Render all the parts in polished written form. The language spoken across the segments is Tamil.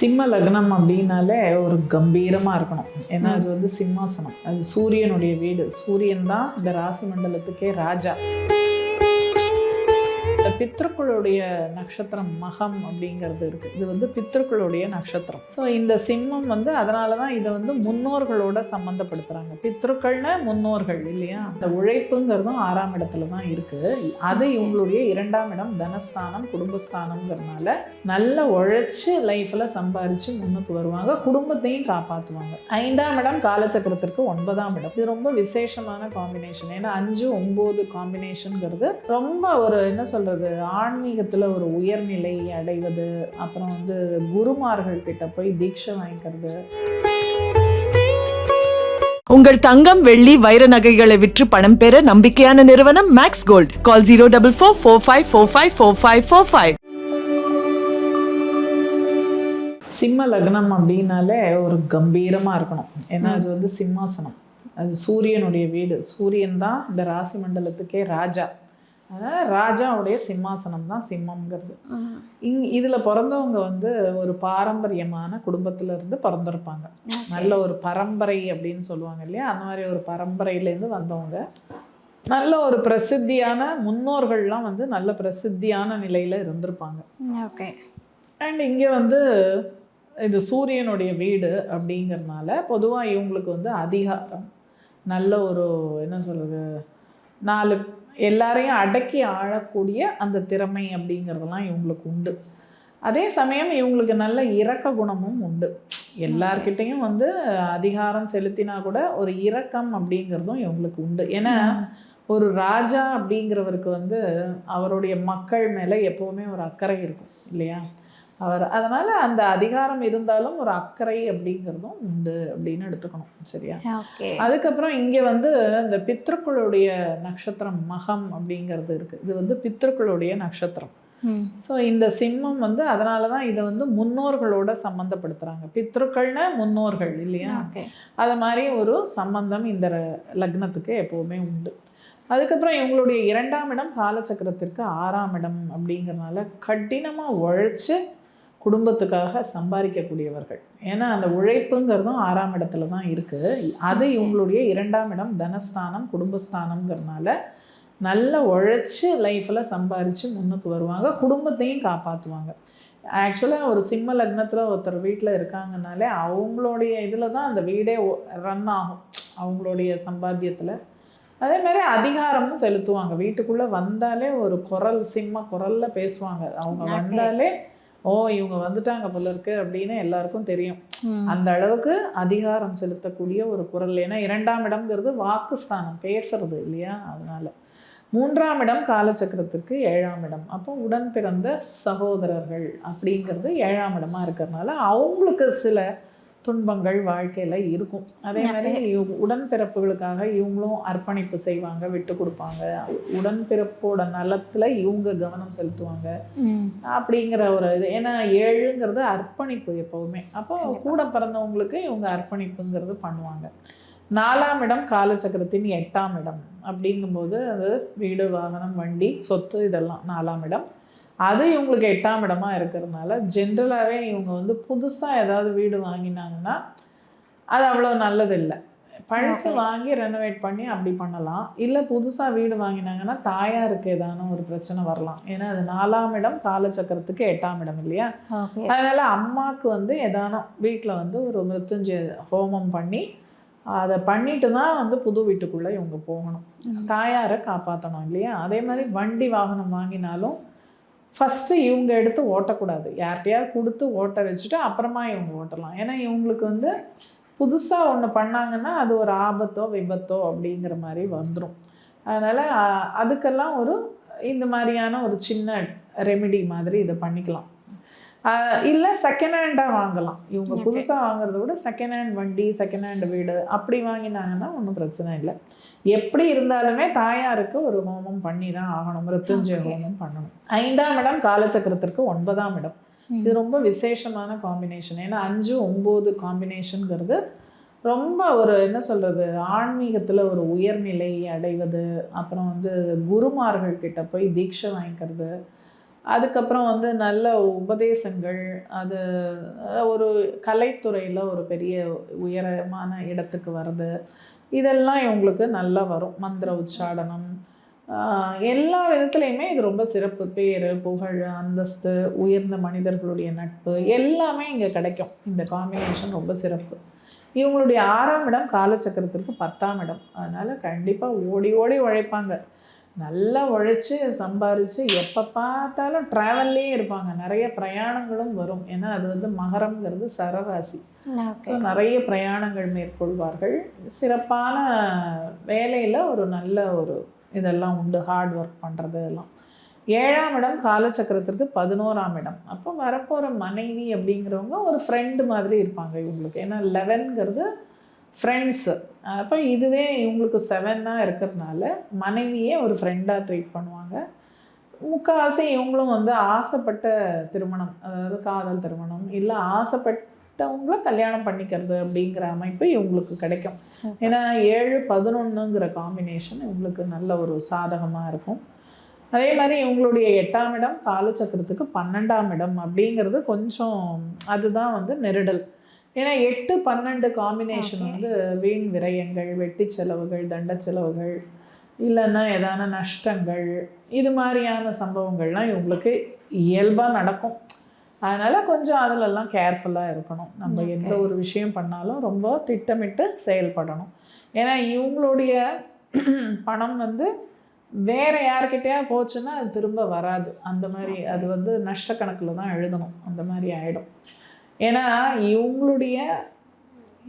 சிம்ம லக்னம் அப்படின்னாலே ஒரு கம்பீரமாக இருக்கணும். ஏன்னா அது வந்து சிம்மாசனம், அது சூரியனுடைய வீடு. சூரியன் தான் இந்த ராசி மண்டலத்துக்கே ராஜா. இந்த பித்ருக்களுடைய நட்சத்திரம் மகம் அப்படிங்கிறது இருக்குது. இது வந்து பித்ருக்களுடைய நட்சத்திரம். ஸோ இந்த சிம்மம் வந்து அதனால தான் இதை வந்து முன்னோர்களோட சம்மந்தப்படுத்துகிறாங்க. பித்ருக்கள்னு முன்னோர்கள் இல்லையா? அந்த உழைப்புங்கிறதும் 6ஆம் இடத்துல தான் இருக்குது. அது இவங்களுடைய 2ஆம் இடம் தனஸ்தானம் குடும்பஸ்தானம்ங்கிறதுனால நல்ல உழைச்சி லைஃப்பில் சம்பாரித்து முன்னுக்கு வருவாங்க, குடும்பத்தையும் காப்பாற்றுவாங்க. 5ஆம் இடம் காலச்சக்கரத்திற்கு 9ஆம் இடம். இது ரொம்ப விசேஷமான காம்பினேஷன். ஏன்னா 5, 9 காம்பினேஷனுங்கிறது ரொம்ப ஒரு என்ன சொல்கிறது, ஆன்மீகத்தில் ஒரு உயர்நிலை அடைவது, அப்புறம் வந்து குருமார்கள் கிட்ட போய் தீட்சை வாங்கிக்கிறது. உங்கள் தங்கம் வெள்ளி வைர நகைகளை விற்று பணம் பெற நம்பிக்கையான நிறுவனம் மேக்ஸ் கோல்ட். கால் 04445454545. சிம்ம லக்னம் அப்படின்னாலே ஒரு கம்பீரமாக இருக்கணும். ஏன்னா அது வந்து சிம்மாசனம், அது சூரியனுடைய வீடு. சூரியன் தான் இந்த ராசி மண்டலத்துக்கே ராஜா. அதனால் ராஜாவுடைய சிம்மாசனம் தான் சிம்மங்கிறது. இதில் பிறந்தவங்க வந்து ஒரு பாரம்பரியமான குடும்பத்தில் இருந்து பிறந்திருப்பாங்க. நல்ல ஒரு பரம்பரை அப்படின்னு சொல்லுவாங்க இல்லையா, அந்த மாதிரி ஒரு பரம்பரையிலேருந்து வந்தவங்க. நல்ல ஒரு பிரசித்தியான முன்னோர்கள்லாம் வந்து நல்ல பிரசித்தியான நிலையில் இருந்திருப்பாங்க. ஓகே. அண்ட் இங்கே வந்து இது சூரியனுடைய வீடு அப்படிங்கிறதுனால பொதுவாக இவங்களுக்கு வந்து அதிகாரம், நல்ல ஒரு என்ன சொல்கிறது, 4 எல்லாரையும் அடக்கி ஆளக்கூடிய அந்த திறமை அப்படிங்கிறதெல்லாம் இவங்களுக்கு உண்டு. அதே சமயம் இவங்களுக்கு நல்ல இரக்க குணமும் உண்டு. எல்லார்கிட்டையும் வந்து அதிகாரம் செலுத்தினா கூட ஒரு இரக்கம் அப்படிங்கிறதும் இவங்களுக்கு உண்டு. ஏன்னா ஒரு ராஜா அப்படிங்கிறவருக்கு வந்து அவருடைய மக்கள் மேலே எப்போவுமே ஒரு அக்கறை இருக்கும் இல்லையா? அதனால் அந்த அதிகாரம் இருந்தாலும் ஒரு அக்கறை அப்படிங்கிறதும் உண்டு அப்படின்னு எடுத்துக்கணும். சரியா? அதுக்கப்புறம் இங்கே வந்து இந்த பித்ருக்களுடைய நட்சத்திரம் மகம் அப்படிங்கிறது இருக்குது. இது வந்து பித்ருக்களுடைய நட்சத்திரம். ஸோ இந்த சிம்மம் வந்து அதனால தான் இதை வந்து முன்னோர்களோட சம்மந்தப்படுத்துகிறாங்க. பித்ருக்கள்னு முன்னோர்கள் இல்லையா? அது மாதிரி ஒரு சம்பந்தம் இந்த லக்னத்துக்கு எப்போவுமே உண்டு. அதுக்கப்புறம் இவங்களுடைய 2ஆம் இடம் காலச்சக்கரத்திற்கு 6ஆம் இடம் அப்படிங்கிறதுனால கடினமாக உழைச்சி குடும்பத்துக்காக சம்பாதிக்கக்கூடியவர்கள். ஏன்னா அந்த உழைப்புங்கிறதும் 6ஆம் இடத்துல தான் இருக்குது. அது இவங்களுடைய 2ஆம் இடம் தனஸ்தானம் குடும்பஸ்தானம்ங்கிறதுனால நல்ல உழைச்சி லைஃப்பில் சம்பாரித்து முன்னுக்கு வருவாங்க, குடும்பத்தையும் காப்பாற்றுவாங்க. ஆக்சுவலாக ஒரு சிம்ம லக்னத்தில் ஒருத்தர் வீட்டில் இருக்காங்கனாலே அவங்களுடைய இதில் தான் அந்த வீடே ரன் ஆகும், அவங்களுடைய சம்பாத்தியத்தில். அதே மாதிரி அதிகாரமும் செலுத்துவாங்க. வீட்டுக்குள்ளே வந்தாலே ஒரு குரல், சிம்ம குரலில் பேசுவாங்க. அவங்க வந்தாலே ஓ இவங்க வந்துட்டாங்க போல இருக்கு அப்படின்னு எல்லாருக்கும் தெரியும். அந்த அளவுக்கு அதிகாரம் செலுத்தக்கூடிய ஒரு குரல். ஏன்னா 2ஆம் இடம்ங்கிறது வாக்குஸ்தானம், பேசுறது இல்லையா? அதனால 3ஆம் இடம் காலச்சக்கரத்திற்கு 7ஆம் இடம். அப்போ உடன் பிறந்த சகோதரர்கள் அப்படிங்கிறது 7ஆம் இடமா இருக்கிறதுனால அவங்களுக்கு சில துன்பங்கள் வாழ்க்கையில் இருக்கும். அதே மாதிரி உடன்பிறப்புகளுக்காக இவங்களும் அர்ப்பணிப்பு செய்வாங்க, விட்டு கொடுப்பாங்க. உடன்பிறப்போட நலத்தில் இவங்க கவனம் செலுத்துவாங்க அப்படிங்கிற ஒரு இது. ஏன்னா 7ங்கிறது அர்ப்பணிப்பு எப்போவுமே. அப்போ கூட பிறந்தவங்களுக்கு இவங்க அர்ப்பணிப்புங்கிறது பண்ணுவாங்க. 4ஆம் இடம் காலச்சக்கரத்தின் 8ஆம் இடம் அப்படிங்கும்போது அது வீடு வாகனம் வண்டி சொத்து இதெல்லாம் 4ஆம் இடம். அது இவங்களுக்கு 8ஆம் இடமா இருக்கிறதுனால ஜென்ரலாகவே இவங்க வந்து புதுசாக ஏதாவது வீடு வாங்கினாங்கன்னா அது அவ்வளோ நல்லது இல்லை. பழசு வாங்கி ரெனோவேட் பண்ணி அப்படி பண்ணலாம். இல்லை புதுசாக வீடு வாங்கினாங்கன்னா தாயாருக்கு ஏதான ஒரு பிரச்சனை வரலாம். ஏன்னா அது 4ஆம் இடம் காலச்சக்கரத்துக்கு 8ஆம் இடம் இல்லையா? அதனால் அம்மாவுக்கு வந்து ஏதான வீட்டில் வந்து ஒரு மிருத்யுஞ்சய ஹோமம் பண்ணி அதை பண்ணிட்டு தான் வந்து புது வீட்டுக்குள்ளே இவங்க போகணும், தாயாரை காப்பாற்றணும் இல்லையா? அதே மாதிரி வண்டி வாகனம் வாங்கினாலும் ஃபஸ்ட்டு இவங்க எடுத்து ஓட்டக்கூடாது, யார்கிட்டையாவது கொடுத்து ஓட்ட வச்சுட்டு அப்புறமா இவங்க ஓட்டலாம். ஏன்னா இவங்களுக்கு வந்து புதுசாக ஒன்று பண்ணாங்கன்னா அது ஒரு ஆபத்தோ விபத்தோ அப்படிங்கிற மாதிரி வந்துடும். அதனால் அதுக்கெல்லாம் ஒரு இந்த மாதிரியான ஒரு சின்ன ரெமிடி மாதிரி இதை பண்ணிக்கலாம். இல்லை செகண்ட் ஹேண்டாக வாங்கலாம். இவங்க புதுசாக வாங்குறத விட செகண்ட் ஹேண்ட் வண்டி, செகண்ட் ஹேண்ட் வீடு அப்படி வாங்கினாங்கன்னா ஒன்றும் பிரச்சனை இல்லை. எப்படி இருந்தாலுமே தாயாருக்கு ஒரு ஹோமம் பண்ணி தான் ஆகணும், மிருத்யுஞ்சய ஹோமம் பண்ணணும். 5ஆம் இடம் காலச்சக்கரத்திற்கு 9ஆம் இடம். இது ரொம்ப விசேஷமான காம்பினேஷன். ஏன்னா 5, 9 காம்பினேஷனுங்கிறது ரொம்ப ஒரு என்ன சொல்கிறது, ஆன்மீகத்தில் ஒரு உயர்நிலை அடைவது, அப்புறம் வந்து குருமார்கள் கிட்ட போய் தீட்சை வாங்கிக்கிறது, அதுக்கப்புறம் வந்து நல்ல உபதேசங்கள், அது ஒரு கலைத்துறையில் ஒரு பெரிய உயரமான இடத்துக்கு வர்றது, இதெல்லாம் இவங்களுக்கு நல்லா வரும். மந்திர உச்சாடனம், எல்லா விதத்துலையுமே இது ரொம்ப சிறப்பு. பேர், புகழ், அந்தஸ்து, உயர்ந்த மனிதர்களுடைய நட்பு எல்லாமே இங்கே கிடைக்கும். இந்த காம்பினேஷன் ரொம்ப சிறப்பு. இவங்களுடைய 6ஆம் இடம் காலச்சக்கரத்திற்கு 10ஆம் இடம். அதனால் கண்டிப்பாக ஓடி ஓடி உழைப்பாங்க. நல்லா உழைச்சி சம்பாரித்து எப்போ பார்த்தாலும் ட்ராவல்லையே இருப்பாங்க. நிறைய பிரயாணங்களும் வரும். ஏன்னா அது வந்து மகரம்ங்கிறது சரராசி. ஸோ நிறைய பிரயாணங்கள் மேற்கொள்வார்கள். சிறப்பான வேலையில் ஒரு நல்ல ஒரு இதெல்லாம் உண்டு. ஹார்ட் ஒர்க் பண்ணுறது எல்லாம். 7ஆம் இடம் காலச்சக்கரத்திற்கு 11ஆம் இடம். அப்போ வரப்போகிற மனைவி அப்படிங்கிறவங்க ஒரு ஃப்ரெண்டு மாதிரி இருப்பாங்க இவங்களுக்கு. ஏன்னா 11ங்கிறது ஃப்ரெண்ட்ஸு. அப்போ இதுவே இவங்களுக்கு 7ஆக இருக்கிறதுனால மனைவியே ஒரு ஃப்ரெண்டாக ட்ரீட் பண்ணுவாங்க. முக்கால்வாசி இவங்களும் வந்து ஆசைப்பட்ட திருமணம், அதாவது காதல் திருமணம், இல்லை ஆசைப்பட்டவங்கள கல்யாணம் பண்ணிக்கிறது அப்படிங்கிற அமைப்பு இவங்களுக்கு கிடைக்கும். ஏன்னா 7-11ங்கிற காம்பினேஷன் இவங்களுக்கு நல்ல ஒரு சாதகமாக இருக்கும். அதே மாதிரி இவங்களுடைய 8ஆம் இடம் காலச்சக்கரத்துக்கு 12ஆம் இடம் அப்படிங்கிறது கொஞ்சம் அதுதான் வந்து நெருடல். ஏன்னா 8-12 காம்பினேஷன் வந்து வீண் விரயங்கள், வெட்டி செலவுகள், தண்ட செலவுகள், இல்லைன்னா ஏதான நஷ்டங்கள், இது மாதிரியான சம்பவங்கள்லாம் இவங்களுக்கு இயல்பாக நடக்கும். அதனால் கொஞ்சம் அதிலெல்லாம் கேர்ஃபுல்லாக இருக்கணும். நம்ம எந்த ஒரு விஷயம் பண்ணாலும் ரொம்ப திட்டமிட்டு செயல்படணும். ஏன்னா இவங்களுடைய பணம் வந்து வேறு யார்கிட்டயா போச்சுன்னா அது திரும்ப வராது. அந்த மாதிரி அது வந்து நஷ்டக்கணக்கில் தான் எழுதணும். அந்த மாதிரி ஆகிடும். ஏன்னா இவங்களுடைய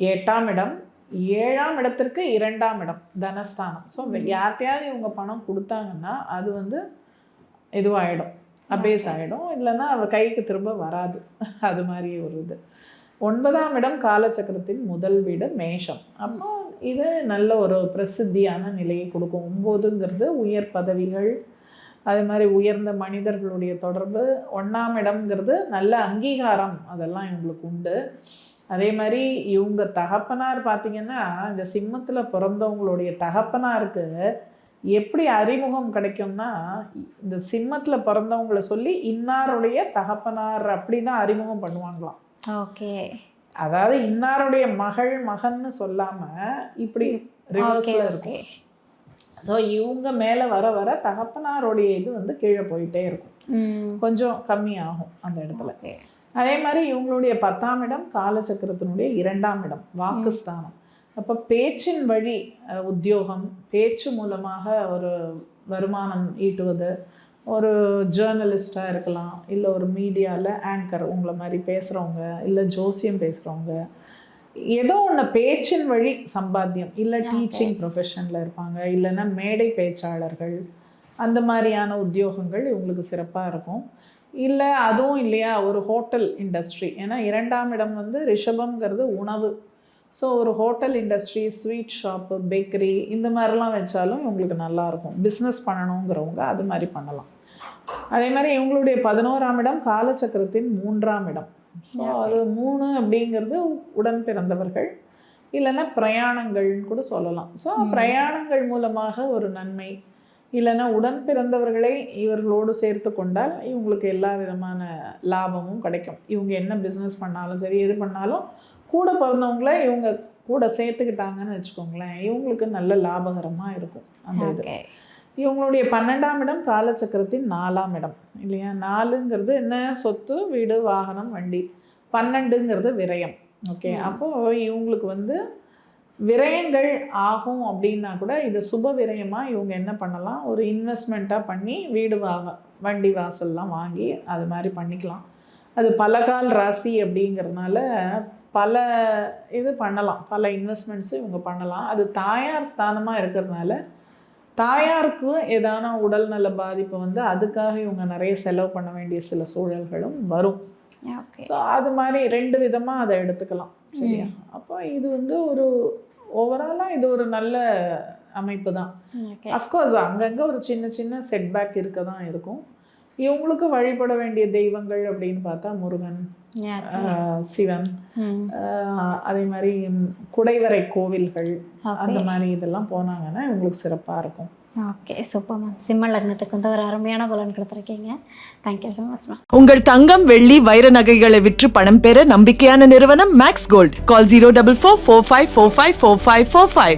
8ஆம் இடம் 7ஆம் இடத்திற்கு 2ஆம் இடம் தனஸ்தானம். ஸோ யார்கிட்டையாவது இவங்க பணம் கொடுத்தாங்கன்னா அது வந்து இதுவாகிடும், அபேஸ் ஆகிடும். இல்லைன்னா அவள் கைக்கு திரும்ப வராது. அது மாதிரி ஒரு இது. 9ஆம் இடம் காலச்சக்கரத்தின் முதல் வீடு மேஷம். அப்போ இது நல்ல ஒரு பிரசித்தியான நிலையை கொடுக்கும். 9ங்கிறது உயர் பதவிகள், அதே மாதிரி உயர்ந்த மனிதர்களுடைய தொடர்பு. 1ஆம் இடம்ங்கிறது நல்ல அங்கீகாரம், அதெல்லாம் இவங்களுக்கு உண்டு. அதே மாதிரி இவங்க தகப்பனார் பார்த்திங்கன்னா இந்த சிம்மத்தில் பிறந்தவங்களுடைய தகப்பனாருக்கு எப்படி அறிமுகம் கிடைக்கும்னா, இந்த சிம்மத்தில் பிறந்தவங்களை சொல்லி இன்னாருடைய தகப்பனார் அப்படி தான் அறிமுகம் பண்ணுவாங்களாம். ஓகே. அதாவது இன்னாருடைய மகள் மகன்னு சொல்லாமல் இப்படி ரிவர்ஸில் இருக்கும். ஸோ இவங்க மேலே வர வர தகப்பனாருடைய இது வந்து கீழே போயிட்டே இருக்கும். கொஞ்சம் கம்மியாகும் அந்த இடத்துல. அதே மாதிரி இவங்களுடைய 10ஆம் இடம் காலச்சக்கரத்தினுடைய 2ஆம் இடம் வாக்குஸ்தானம். அப்போ பேச்சின் வழி உத்தியோகம், பேச்சு மூலமாக ஒரு வருமானம் ஈட்டுவது, ஒரு ஜேர்னலிஸ்டாக இருக்கலாம், இல்லை ஒரு மீடியாவில் ஆங்கர் உங்களை மாதிரி பேசுகிறவங்க, இல்லை ஜோசியம் பேசுகிறவங்க, ஏதோ ஒன்று பேச்சின் வழி சம்பாத்தியம், இல்லை டீச்சிங் ப்ரொஃபஷனில் இருப்பாங்க, இல்லைன்னா மேடை பேச்சாளர்கள், அந்த மாதிரியான உத்தியோகங்கள் இவங்களுக்கு சிறப்பாக இருக்கும். இல்லை அதுவும் இல்லையா ஒரு ஹோட்டல் இண்டஸ்ட்ரி. ஏன்னா 2ஆம் இடம் வந்து ரிஷபம்ங்கிறது உணவு. ஸோ ஒரு hotel industry, sweet shop, bakery, இந்த மாதிரிலாம் வச்சாலும் இவங்களுக்கு நல்லாயிருக்கும். பிஸ்னஸ் பண்ணணுங்கிறவங்க அது மாதிரி பண்ணலாம். அதே மாதிரி இவங்களுடைய 11ஆம் இடம் காலச்சக்கரத்தின் 3ஆம் இடம். ஸோ அது 3 அப்படிங்கிறது உடன் பிறந்தவர்கள், இல்லைன்னா பிரயாணங்கள்னு கூட சொல்லலாம். ஸோ பிரயாணங்கள் மூலமாக ஒரு நன்மை, இல்லைன்னா உடன் பிறந்தவர்களை இவர்களோடு சேர்த்து கொண்டால் இவங்களுக்கு எல்லா விதமான லாபமும் கிடைக்கும். இவங்க என்ன பிஸ்னஸ் பண்ணாலும் சரி, எது பண்ணாலும் கூட பிறந்தவங்கள இவங்க கூட சேர்த்துக்கிட்டாங்கன்னு வச்சுக்கோங்களேன், இவங்களுக்கு நல்ல லாபகரமாக இருக்கும் அந்த இது. இவங்களுடைய 12ஆம் இடம் காலச்சக்கரத்தின் 4ஆம் இடம் இல்லையா. 4ங்கிறது என்ன, சொத்து, வீடு, வாகனம், வண்டி. 12ங்கிறது விரயம். ஓகே. அப்போது இவங்களுக்கு வந்து விரயங்கள் ஆகும் அப்படின்னா கூட இது சுப விரயமாக இவங்க என்ன பண்ணலாம், ஒரு இன்வெஸ்ட்மெண்ட்டாக பண்ணி வீடு வண்டி வாசல்லாம் வாங்கி அது மாதிரி பண்ணிக்கலாம். அது பலகால் ராசி அப்படிங்கிறதுனால பல இது பண்ணலாம், பல இன்வெஸ்ட்மெண்ட்ஸு இவங்க பண்ணலாம். அது தாயார் ஸ்தானமாக இருக்கிறதுனால தாயாருக்கு ஏதான உடல்நல பாதிப்பு வந்து அதுக்காக இவங்க நிறைய செலவு பண்ண வேண்டிய சில சூழல்களும் வரும். ஸோ அது மாதிரி 2 விதமாக அதை எடுத்துக்கலாம். சரியா. அப்போ இது வந்து ஒரு ஓவராலாக இது ஒரு நல்ல அமைப்பு தான். அஃப்கோர்ஸ் அங்கங்கே ஒரு சின்ன சின்ன செட்பேக் இருக்க தான் இருக்கும். இவங்களுக்கு வழிபட வேண்டிய தெய்வங்கள் அப்படின்னு பார்த்தா முருகன், சிவன், அதே மாதிரி குடைவரை கோவில்கள், அந்த மாதிரி இதெல்லாம் போனாங்கன்னா இவங்களுக்கு சிறப்பாக இருக்கும். Okay super ma'am. சிம்ம லக்னத்துக்கு வந்து ஒரு அருமையான பலன் கொடுத்துருக்கீங்க. Thank you so much ma'am. உங்கள் தங்கம் வெள்ளி வைர நகைகளை விற்று பணம் பெற நம்பிக்கையான நிறுவனம் மேக்ஸ் கோல்ட். கால் 04445454545.